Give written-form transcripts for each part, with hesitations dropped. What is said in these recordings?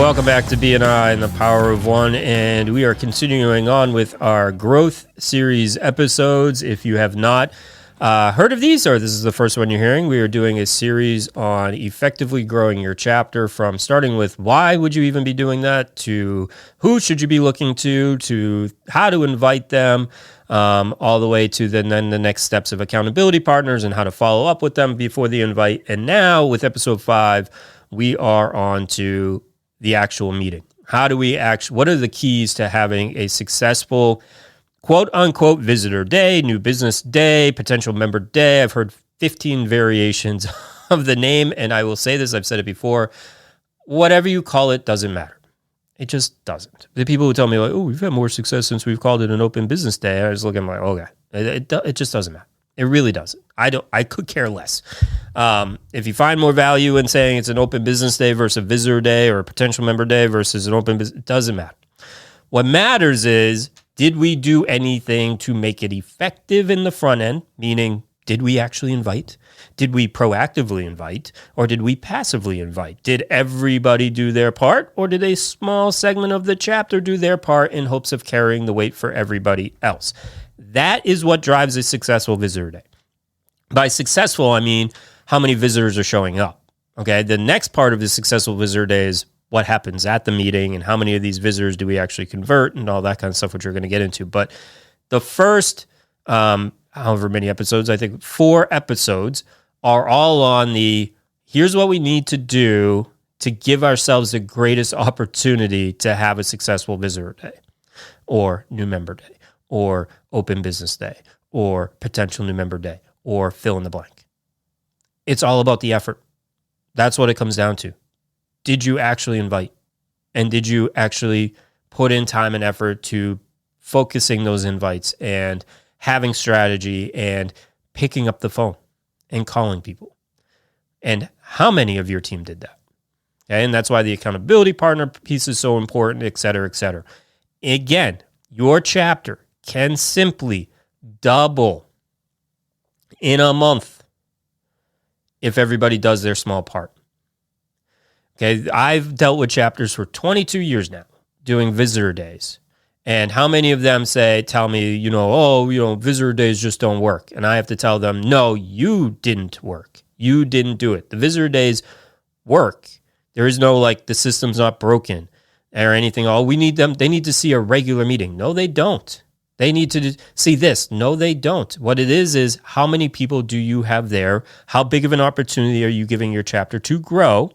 Welcome back to BNI and the Power of One, and we are continuing on with our growth series episodes. If you have not heard of these, or this is the first one you're hearing, we are doing a series on effectively growing your chapter, from starting with why would you even be doing that, to who should you be looking to how to invite them, all the way to then the next steps of accountability partners and how to follow up with them before the invite. And now with episode 5, we are on to the actual meeting. How do we what are the keys to having a successful quote unquote visitor day, new business day, potential member day? I've heard 15 variations of the name, and I will say this, I've said it before, whatever you call it doesn't matter. It just doesn't. The people who tell me like, oh, we've had more success since we've called it an open business day, I was looking like, okay, it just doesn't matter. It really doesn't. I could care less. If you find more value in saying it's an open business day versus a visitor day, or a potential member day versus an open business, it doesn't matter. What matters is, did we do anything to make it effective in the front end? Meaning, did we actually invite? Did we proactively invite? Or did we passively invite? Did everybody do their part? Or did a small segment of the chapter do their part in hopes of carrying the weight for everybody else? That is what drives a successful visitor day. By successful, I mean how many visitors are showing up. Okay, the next part of the successful visitor day is what happens at the meeting and how many of these visitors do we actually convert and all that kind of stuff, which we're going to get into. But the first, however many episodes, I think 4 episodes, are all on the here's what we need to do to give ourselves the greatest opportunity to have a successful visitor day, or new member day, or open business day, or potential new member day, or fill in the blank. It's all about the effort. That's what it comes down to. Did you actually invite? And did you actually put in time and effort to focusing those invites and having strategy and picking up the phone and calling people? And how many of your team did that? Okay, and that's why the accountability partner piece is so important, et cetera, et cetera. Again, your chapter can simply double in a month if everybody does their small part. Okay, I've dealt with chapters for 22 years now doing visitor days. And how many of them tell me, visitor days just don't work. And I have to tell them, no, you didn't work. You didn't do it. The visitor days work. There is no the system's not broken or anything. All we need they need to see a regular meeting. No, they don't. They need to see this. No, they don't. What it is how many people do you have there? How big of an opportunity are you giving your chapter to grow?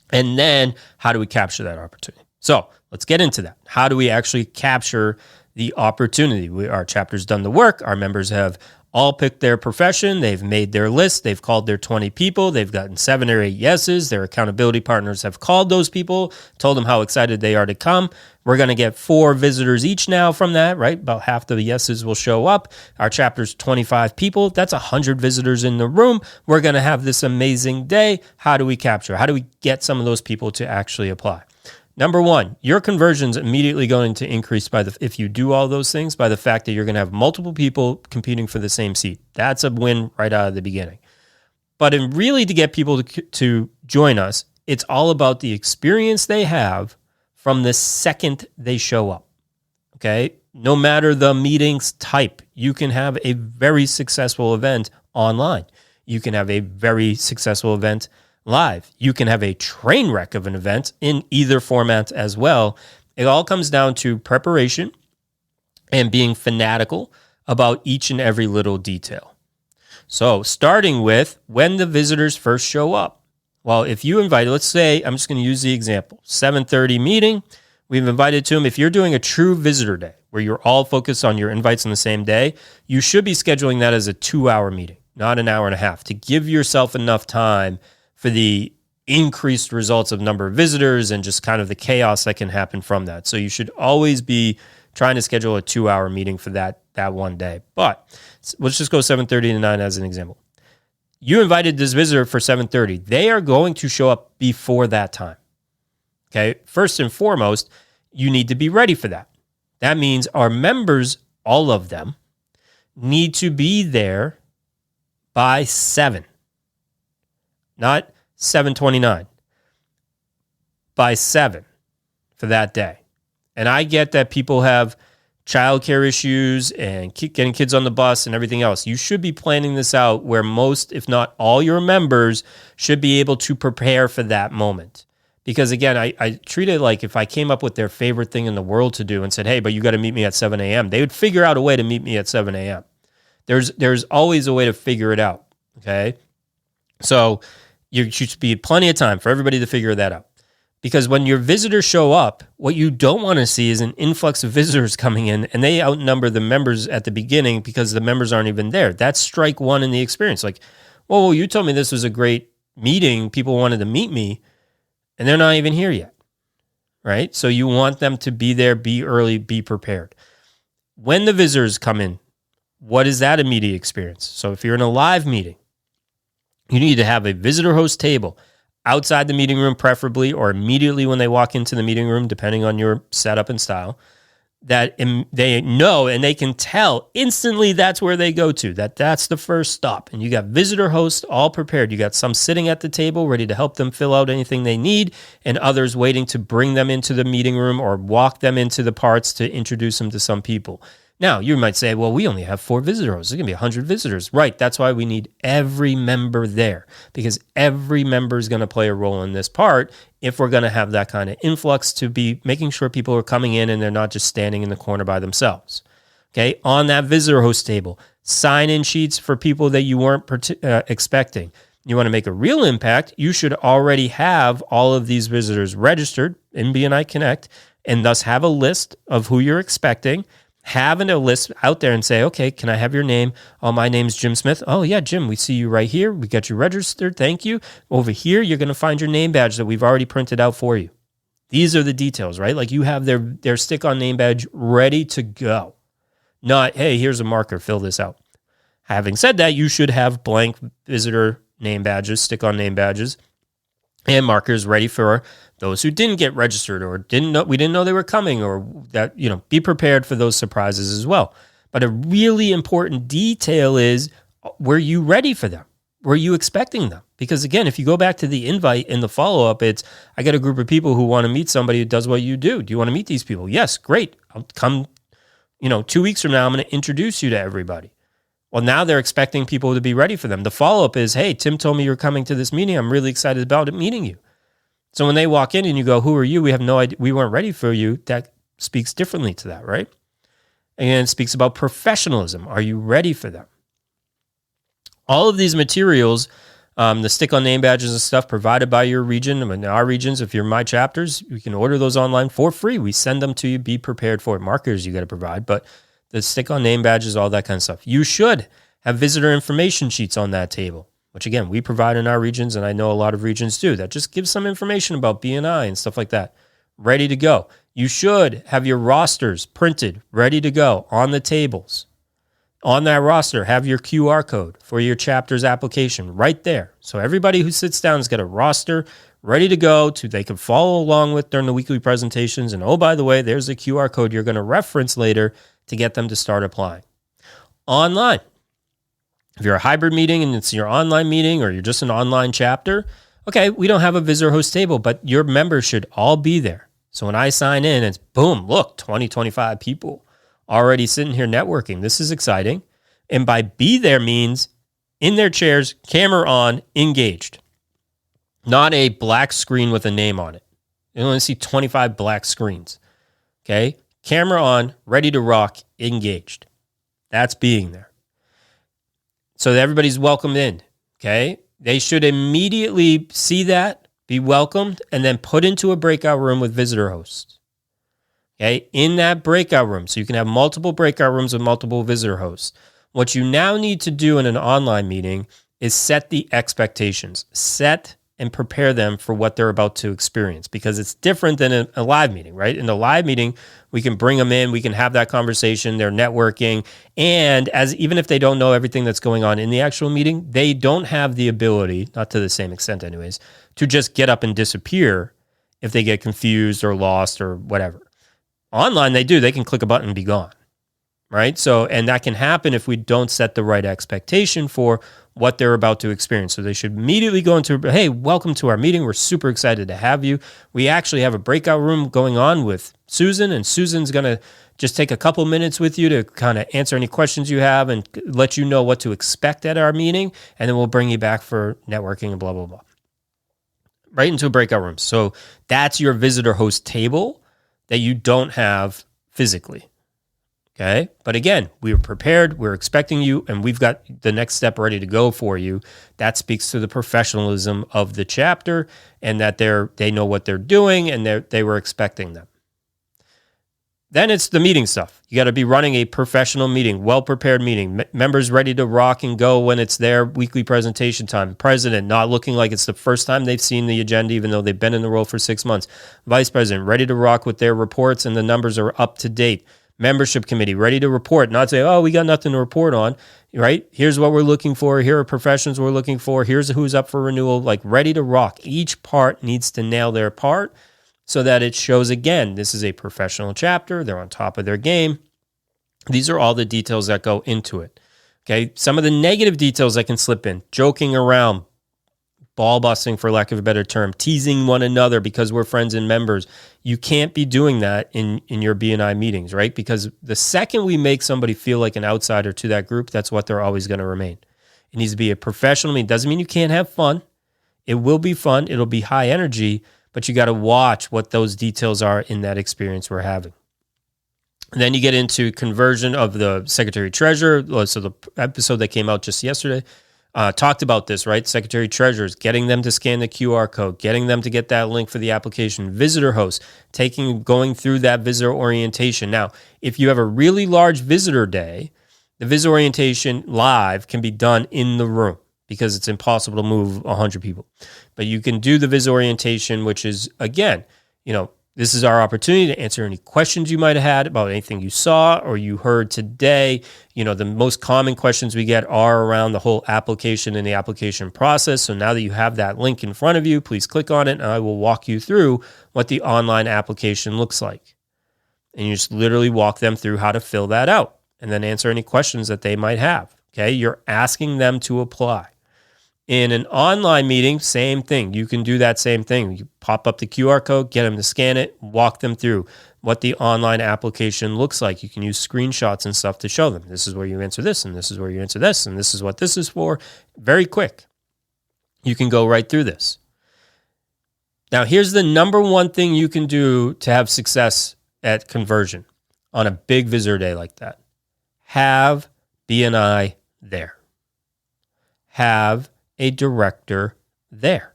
And then how do we capture that opportunity? So let's get into that. How do we actually capture the opportunity? Our chapter's done the work. Our members have all picked their profession. They've made their list. They've called their 20 people. They've gotten 7 or 8 yeses. Their accountability partners have called those people, told them how excited they are to come. We're going to get 4 visitors each now from that, right? About half the yeses will show up. Our chapter's 25 people. That's 100 visitors in the room. We're going to have this amazing day. How do we capture? How do we get some of those people to actually apply? Number 1, your conversion's immediately going to increase if you do all those things, by the fact that you're going to have multiple people competing for the same seat. That's a win right out of the beginning. But really to get people to join us, it's all about the experience they have from the second they show up. Okay? No matter the meeting's type, you can have a very successful event online. You can have a very successful event live. You can have a train wreck of an event in either format as well. It all comes down to preparation and being fanatical about each and every little detail. So starting with when the visitors first show up. Well, if you invite, let's say, I'm just going to use the example, 7:30 meeting. We've invited to them. If you're doing a true visitor day where you're all focused on your invites on the same day, you should be scheduling that as a 2-hour meeting, not an hour and a half, to give yourself enough time for the increased results of number of visitors and just kind of the chaos that can happen from that. So you should always be trying to schedule a 2-hour meeting for that one day. But let's just go 7:30 to 9 as an example. You invited this visitor for 7:30. They are going to show up before that time. Okay, first and foremost, you need to be ready for that. That means our members, all of them, need to be there by 7. Not 7:29. By 7. for that day. And I get that people have childcare issues and getting kids on the bus and everything else. You should be planning this out where most, if not all your members should be able to prepare for that moment. Because again, I treat it like if I came up with their favorite thing in the world to do and said, hey, but you got to meet me at 7 a.m., they would figure out a way to meet me at 7 a.m. There's always a way to figure it out, okay? So you should be plenty of time for everybody to figure that out. Because when your visitors show up, what you don't want to see is an influx of visitors coming in and they outnumber the members at the beginning because the members aren't even there. That's strike one in the experience. Like, well, you told me this was a great meeting. People wanted to meet me and they're not even here yet, right? So you want them to be there, be early, be prepared. When the visitors come in, what is that immediate experience? So if you're in a live meeting, you need to have a visitor host table outside the meeting room preferably, or immediately when they walk into the meeting room, depending on your setup and style, that they know and they can tell instantly that's where they go to, that's the first stop. And you got visitor hosts all prepared. You got some sitting at the table ready to help them fill out anything they need, and others waiting to bring them into the meeting room or walk them into the parts to introduce them to some people. Now, you might say, well, we only have 4 visitors. There's going to be 100 visitors. Right. That's why we need every member there, because every member is going to play a role in this part if we're going to have that kind of influx to be making sure people are coming in and they're not just standing in the corner by themselves. Okay. On that visitor host table, sign-in sheets for people that you weren't expecting. You want to make a real impact, you should already have all of these visitors registered in BNI Connect and thus have a list of who you're expecting. Having a list out there and say, okay, can I have your name? Oh, my name's Jim Smith. Oh, yeah, Jim, we see you right here. We got you registered. Thank you. Over here, you're going to find your name badge that we've already printed out for you. These are the details, right? Like you have their stick-on name badge ready to go. Not, hey, here's a marker, fill this out. Having said that, you should have blank visitor name badges, stick-on name badges, and markers ready for those who didn't get registered or we didn't know they were coming, or that, be prepared for those surprises as well. But a really important detail is, were you ready for them? Were you expecting them? Because again, if you go back to the invite in the follow-up, it's, I got a group of people who want to meet somebody who does what you do. Do you want to meet these people? Yes, great. I'll come, 2 weeks from now, I'm going to introduce you to everybody. Well, now they're expecting people to be ready for them. The follow-up is, hey, Tim told me you're coming to this meeting. I'm really excited about meeting you. So when they walk in and you go, who are you? We have no idea. We weren't ready for you. That speaks differently to that, right? And it speaks about professionalism. Are you ready for them? All of these materials, the stick-on name badges and stuff provided by your region. In our regions, if you're my chapters, you can order those online for free. We send them to you. Be prepared for it. Markers you got to provide, but the stick-on name badges, all that kind of stuff. You should have visitor information sheets on that table, which again, we provide in our regions, and I know a lot of regions do. That just gives some information about BNI and stuff like that. Ready to go. You should have your rosters printed, ready to go on the tables. On that roster, have your QR code for your chapter's application right there. So everybody who sits down has got a roster ready to go they can follow along with during the weekly presentations. And oh, by the way, there's a QR code you're going to reference later to get them to start applying. Online. If you're a hybrid meeting and it's your online meeting, or you're just an online chapter, okay, we don't have a visitor host table, but your members should all be there. So when I sign in, it's boom, look, 20, 25 people already sitting here networking. This is exciting. And by be there means in their chairs, camera on, engaged. Not a black screen with a name on it. You only see 25 black screens. Okay? Camera on, ready to rock, engaged. That's being there. So that everybody's welcomed in, okay? They should immediately see that, be welcomed, and then put into a breakout room with visitor hosts, okay? In that breakout room, so you can have multiple breakout rooms with multiple visitor hosts. What you now need to do in an online meeting is set the expectations. Set and prepare them for what they're about to experience, because it's different than a live meeting, right? In a live meeting, we can bring them in, we can have that conversation, they're networking, and even if they don't know everything that's going on in the actual meeting, they don't have the ability, not to the same extent anyways, to just get up and disappear if they get confused or lost or whatever. Online, they do. They can click a button and be gone. right? So, and that can happen if we don't set the right expectation for what they're about to experience. So they should immediately go into, hey, welcome to our meeting. We're super excited to have you. We actually have a breakout room going on with Susan, and Susan's going to just take a couple minutes with you to kind of answer any questions you have and let you know what to expect at our meeting. And then we'll bring you back for networking and blah, blah, blah. Right into a breakout room. So that's your visitor host table that you don't have physically. Okay. But again, we were prepared, we're expecting you, and we've got the next step ready to go for you. That speaks to the professionalism of the chapter and that they know what they're doing and they were expecting them. Then it's the meeting stuff. You got to be running a professional meeting, well-prepared meeting, members ready to rock and go when it's their weekly presentation time. President not looking like it's the first time they've seen the agenda, even though they've been in the role for 6 months. Vice President ready to rock with their reports and the numbers are up to date. Membership committee ready to report, not say, oh, we got nothing to report on, right? Here's what we're looking for. Here are professions we're looking for. Here's who's up for renewal, like ready to rock. Each part needs to nail their part so that it shows, again, this is a professional chapter. They're on top of their game. These are all the details that go into it. Okay, some of the negative details that can slip in, joking around, ball busting, for lack of a better term, teasing one another because we're friends and members. You can't be doing that in your BNI meetings, right? Because the second we make somebody feel like an outsider to that group, that's what they're always going to remain. It needs to be a professional meeting. Doesn't mean you can't have fun. It will be fun. It'll be high energy, but you got to watch what those details are in that experience we're having. And then you get into conversion of the Secretary Treasurer. So the episode that came out just yesterday, talked about this, right? Secretary Treasurers, getting them to scan the QR code, getting them to get that link for the application, visitor hosts, going through that visitor orientation. Now, if you have a really large visitor day, the visitor orientation live can be done in the room because it's impossible to move 100 people. But you can do the visitor orientation, which is, again, this is our opportunity to answer any questions you might have had about anything you saw or you heard today. The most common questions we get are around the whole application and the application process. So now that you have that link in front of you, please click on it and I will walk you through what the online application looks like. And you just literally walk them through how to fill that out and then answer any questions that they might have. Okay, you're asking them to apply. In an online meeting, same thing. You can do that same thing. You pop up the QR code, get them to scan it, walk them through what the online application looks like. You can use screenshots and stuff to show them. This is where you answer this, and this is where you answer this, and this is what this is for. Very quick. You can go right through this. Now, here's the number one thing you can do to have success at conversion on a big visitor day like that. Have BNI there. Have a director there.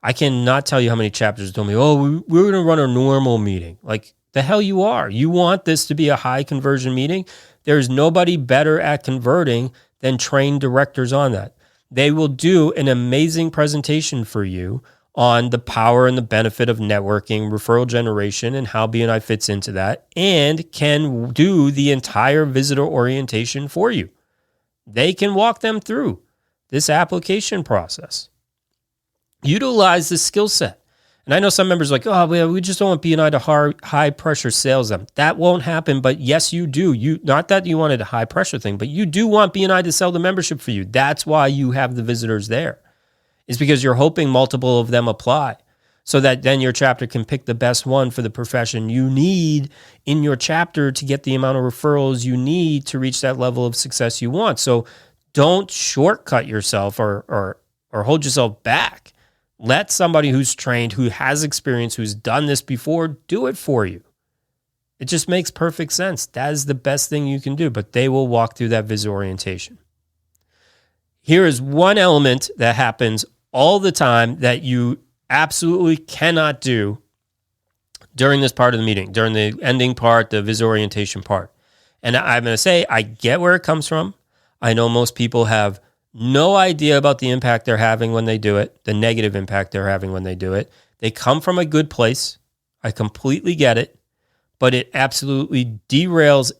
I cannot tell you how many chapters told me, oh, we're going to run a normal meeting. Like, the hell you are. You want this to be a high conversion meeting? There's nobody better at converting than trained directors on that. They will do an amazing presentation for you on the power and the benefit of networking, referral generation, and how BNI fits into that, and can do the entire visitor orientation for you. They can walk them through this application process. Utilize this skill set. And I know some members are like, oh, we just don't want BNI to high pressure sales them. That won't happen, but yes, you do. Not that you wanted a high pressure thing, but you do want BNI to sell the membership for you. That's why you have the visitors there. It's because you're hoping multiple of them apply so that then your chapter can pick the best one for the profession you need in your chapter to get the amount of referrals you need to reach that level of success you want. So don't shortcut yourself or hold yourself back. Let somebody who's trained, who has experience, who's done this before, do it for you. It just makes perfect sense. That is the best thing you can do, but they will walk through that visitor orientation. Here is one element that happens all the time that you absolutely cannot do during this part of the meeting, during the ending part, the visitor orientation part. And I'm going to say, I get where it comes from. I know most people have no idea about the impact they're having when they do it, the negative impact they're having when they do it. They come from a good place. I completely get it, but it absolutely derails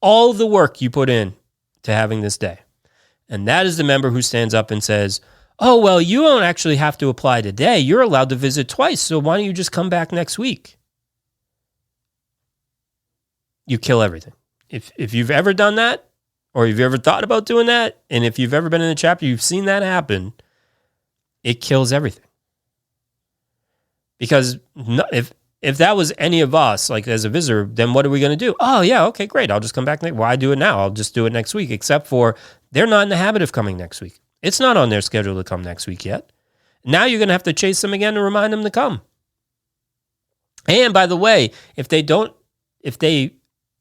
all the work you put in to having this day. And that is the member who stands up and says, oh, well, you don't actually have to apply today. You're allowed to visit twice, so why don't you just come back next week? You kill everything. if you've ever done that, or if you've ever thought about doing that, and if you've ever been in a chapter, you've seen that happen, it kills everything. Because if that was any of us, like as a visitor, then what are we going to do? Oh, yeah, okay, great. I'll just come back. Why do it now? I'll just do it next week, except for they're not in the habit of coming next week. It's not on their schedule to come next week yet. Now you're going to have to chase them again and remind them to come. And by the way, if they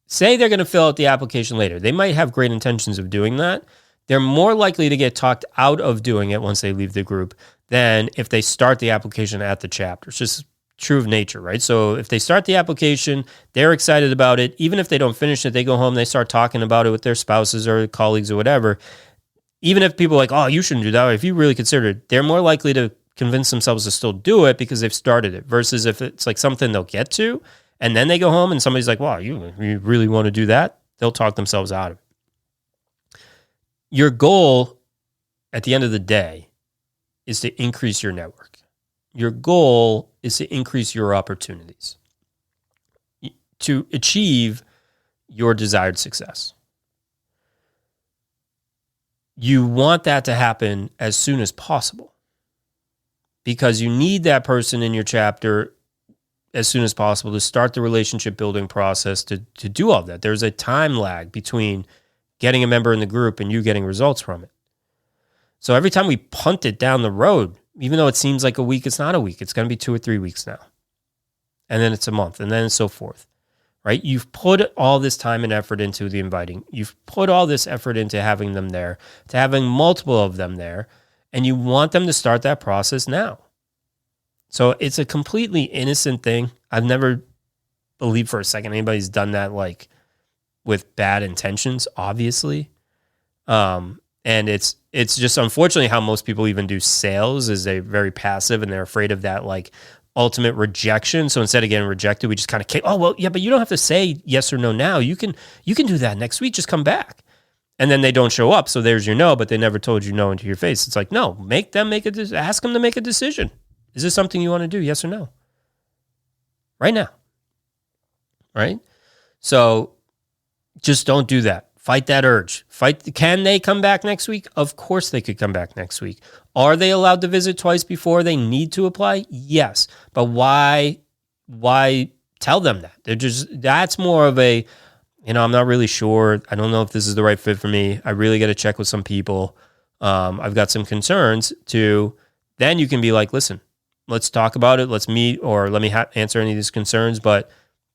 say they're going to fill out the application later, they might have great intentions of doing that. They're more likely to get talked out of doing it once they leave the group than if they start the application at the chapter. It's just true of nature, right? So if they start the application, they're excited about it. Even if they don't finish it, they go home, they start talking about it with their spouses or colleagues or whatever. Even if people are like, oh, you shouldn't do that, if you really consider it, they're more likely to convince themselves to still do it because they've started it, versus if it's like something they'll get to and then they go home and somebody's like, wow, you really want to do that? They'll talk themselves out of it. Your goal at the end of the day is to increase your network. Your goal is to increase your opportunities to achieve your desired success. You want that to happen as soon as possible because you need that person in your chapter as soon as possible to start the relationship building process to do all that. There's a time lag between getting a member in the group and you getting results from it. So every time we punt it down the road, even though it seems like a week, it's not a week. It's going to be 2 or 3 weeks now. And then it's a month, and then so forth, right? You've put all this time and effort into the inviting. You've put all this effort into having them there, to having multiple of them there, and you want them to start that process now. So it's a completely innocent thing. I've never believed for a second anybody's done that like with bad intentions, obviously. And it's just unfortunately how most people even do sales is they're very passive and they're afraid of that like ultimate rejection. So instead of getting rejected, we just kind of, oh, well, yeah, but you don't have to say yes or no now. You can do that next week. Just come back. And then they don't show up. So there's your no, but they never told you no into your face. It's like, no, ask them to make a decision. Is this something you want to do? Yes or no? Right now. Right? So just don't do that. Fight that urge. Can they come back next week? Of course they could come back next week. Are they allowed to visit twice before they need to apply? Yes. But why tell them that? That's more of a, I'm not really sure. I don't know if this is the right fit for me. I really got to check with some people. I've got some concerns then you can be like, listen, let's talk about it. Let's meet, or let me answer any of these concerns. But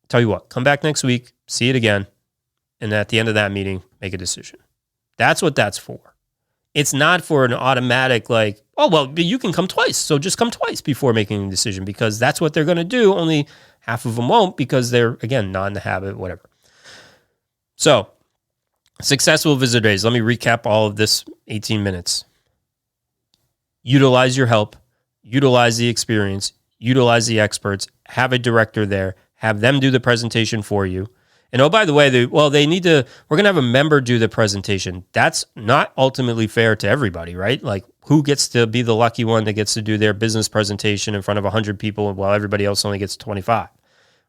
tell you what, come back next week, see it again. And at the end of that meeting, make a decision. That's what that's for. It's not for an automatic like, oh, well, you can come twice. So just come twice before making a decision, because that's what they're going to do. Only half of them won't because they're, again, not in the habit, whatever. So successful visitor days. Let me recap all of this 18 minutes. Utilize your help. Utilize the experience. Utilize the experts. Have a director there. Have them do the presentation for you. And oh, by the way, we're going to have a member do the presentation. That's not ultimately fair to everybody, right? Like, who gets to be the lucky one that gets to do their business presentation in front of 100 people while everybody else only gets 25,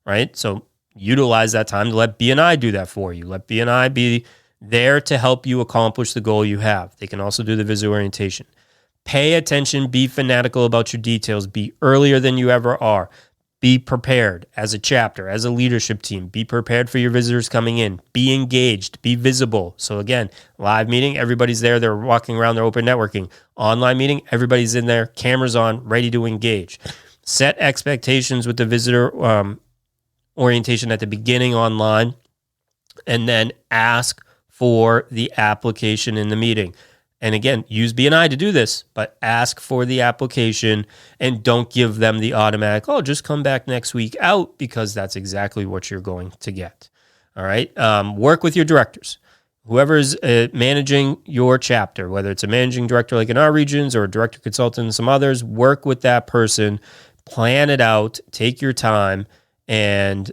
right? So utilize that time to let BNI do that for you. Let BNI be there to help you accomplish the goal you have. They can also do the visit orientation. Pay attention, be fanatical about your details, be earlier than you ever are. Be prepared as a chapter, as a leadership team. Be prepared for your visitors coming in. Be engaged. Be visible. So again, live meeting, everybody's there. They're walking around. They're open networking. Online meeting, everybody's in there. Cameras on, ready to engage. Set expectations with the visitor orientation at the beginning online, and then ask for the application in the meeting. And again, use BNI to do this, but ask for the application and don't give them the automatic, oh, just come back next week out, because that's exactly what you're going to get. All right. Work with your directors. Whoever's managing your chapter, whether it's a managing director like in our regions or a director consultant in some others, work with that person, plan it out, take your time, and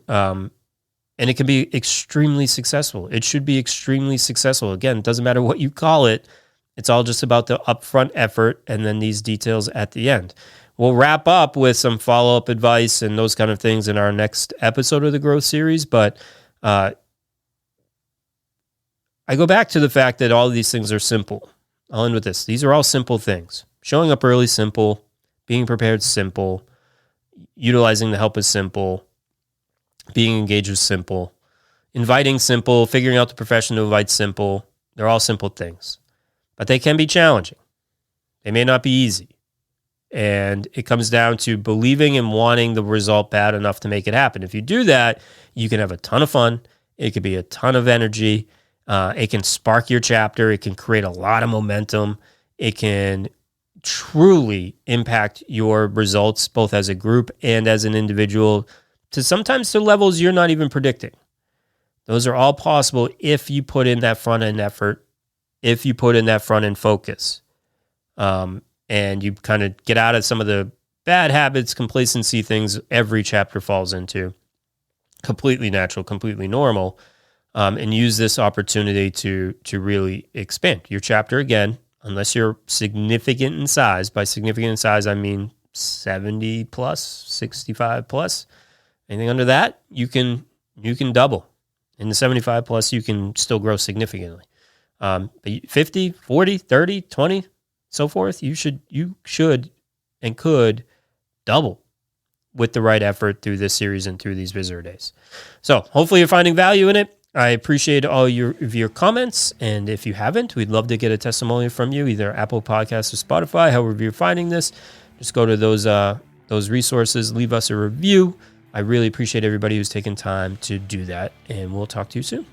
it can be extremely successful. It should be extremely successful. Again, it doesn't matter what you call it. It's all just about the upfront effort and then these details at the end. We'll wrap up with some follow-up advice and those kind of things in our next episode of the Growth Series. But I go back to the fact that all of these things are simple. I'll end with this. These are all simple things. Showing up early, simple. Being prepared, simple. Utilizing the help is simple. Being engaged is simple. Inviting, simple. Figuring out the profession to invite, simple. They're all simple things. But they can be challenging. They may not be easy. And it comes down to believing and wanting the result bad enough to make it happen. If you do that, you can have a ton of fun. It could be a ton of energy. It can spark your chapter. It can create a lot of momentum. It can truly impact your results, both as a group and as an individual, sometimes to levels you're not even predicting. Those are all possible if you put in that front end effort, if you put in that front end focus, and you kind of get out of some of the bad habits, complacency things every chapter falls into. Completely natural, completely normal, and use this opportunity to really expand your chapter again. Unless you're significant in size, by significant in size I mean 70 plus, 65 plus. Anything under that, you can double. In the 75 plus, you can still grow significantly. But 50, 40, 30, 20, so forth, you should and could double with the right effort through this series and through these visitor days. So hopefully you're finding value in it. I appreciate all your comments. And if you haven't, we'd love to get a testimonial from you, either Apple Podcasts or Spotify, however you're finding this. Just go to those resources, leave us a review. I really appreciate everybody who's taken time to do that. And we'll talk to you soon.